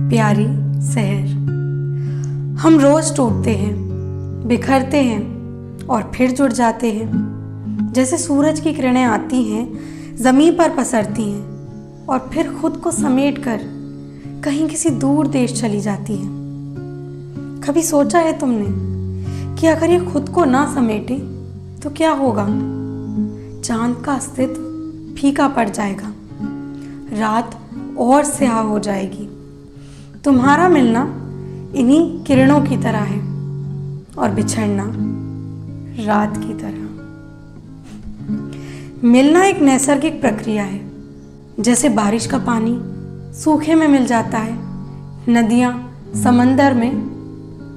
प्यारी सहर। हम रोज टूटते हैं, बिखरते हैं और फिर जुड़ जाते हैं। जैसे सूरज की किरणें आती हैं, ज़मीन पर पसरती हैं और फिर खुद को समेट कर कहीं किसी दूर देश चली जाती हैं। कभी सोचा है तुमने कि अगर ये खुद को ना समेटे तो क्या होगा? चांद का अस्तित्व फीका पड़ जाएगा, रात और स्याह हो जाएगी। तुम्हारा मिलना इन्हीं किरणों की तरह है और बिछड़ना रात की तरह। मिलना एक नैसर्गिक प्रक्रिया है, जैसे बारिश का पानी सूखे में मिल जाता है, नदियां समंदर में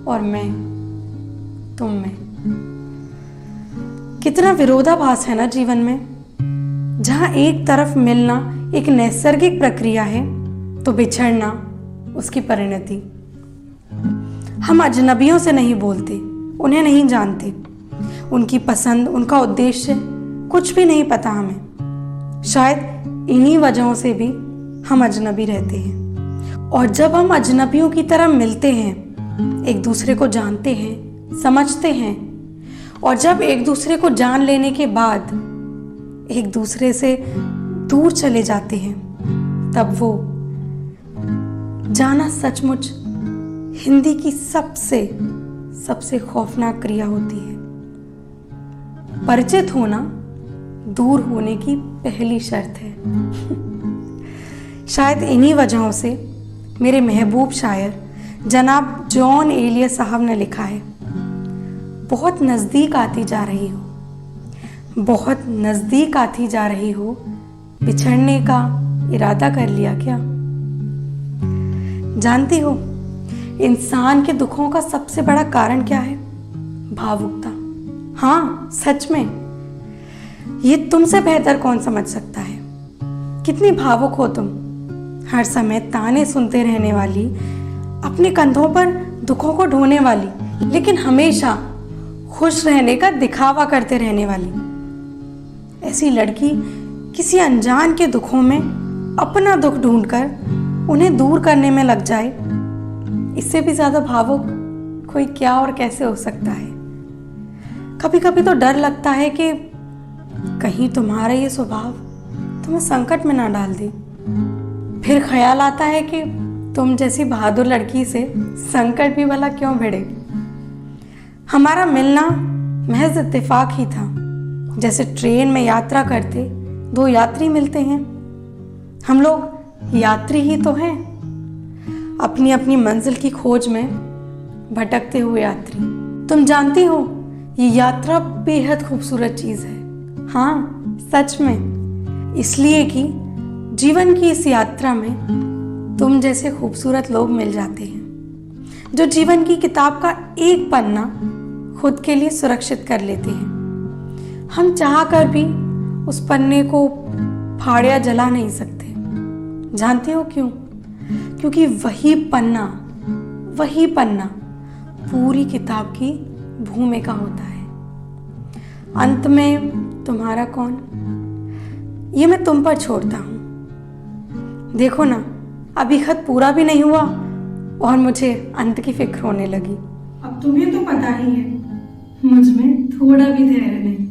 और मैं तुम में। कितना विरोधाभास है ना जीवन में। जहां एक तरफ मिलना एक नैसर्गिक प्रक्रिया है तो बिछड़ना उसकी परिणति। हम अजनबियों से नहीं बोलते, उन्हें नहीं जानते, उनकी पसंद, उनका उद्देश्य कुछ भी नहीं पता हमें। शायद इन्हीं वजहों से भी हम अजनबी रहते हैं। और जब हम अजनबियों की तरह मिलते हैं, एक दूसरे को जानते हैं, समझते हैं, और जब एक दूसरे को जान लेने के बाद एक दूसरे से दूर चले जाते हैं, तब वो जाना सचमुच हिंदी की सबसे खौफनाक क्रिया होती है। परिचित होना दूर होने की पहली शर्त है। शायद इन्हीं वजहों से मेरे महबूब शायर जनाब जॉन एलियस साहब ने लिखा है, बहुत नज़दीक आती जा रही हो, बहुत नज़दीक आती जा रही हो, बिछड़ने का इरादा कर लिया क्या? जानती हो इंसान के दुखों का सबसे बड़ा कारण क्या है? भावुकता। हाँ, सच में ये तुमसे बेहतर कौन समझ सकता है। कितनी भावुक हो तुम, हर समय ताने सुनते रहने वाली, अपने कंधों पर दुखों को ढोने वाली, लेकिन हमेशा खुश रहने का दिखावा करते रहने वाली। ऐसी लड़की किसी अनजान के दुखों में अपना दुख ढूंढकर उन्हें दूर करने में लग जाए, इससे भी ज्यादा भावुक कोई क्या और कैसे हो सकता है। कभी कभी तो डर लगता है कि कहीं तुम्हारा ये स्वभाव तुम्हें संकट में ना डाल दे। फिर ख्याल आता है कि तुम जैसी बहादुर लड़की से संकट भी भला क्यों भिड़े। हमारा मिलना महज इत्तेफाक ही था, जैसे ट्रेन में यात्रा करते दो यात्री मिलते हैं। हम लोग यात्री ही तो हैं, अपनी अपनी मंजिल की खोज में भटकते हुए यात्री। तुम जानती हो ये यात्रा बेहद खूबसूरत चीज है। हाँ, सच में, इसलिए कि जीवन की इस यात्रा में तुम जैसे खूबसूरत लोग मिल जाते हैं, जो जीवन की किताब का एक पन्ना खुद के लिए सुरक्षित कर लेते हैं। हम चाह कर भी उस पन्ने को फाड़ या जला नहीं सकते। जानते हो क्यों? क्योंकि वही पन्ना पूरी किताब की भूमिका होता है। अंत में तुम्हारा कौन, ये मैं तुम पर छोड़ता हूं। देखो ना, अभी खत पूरा भी नहीं हुआ और मुझे अंत की फिक्र होने लगी। अब तुम्हें तो पता ही है, मुझ में थोड़ा भी धैर्य नहीं।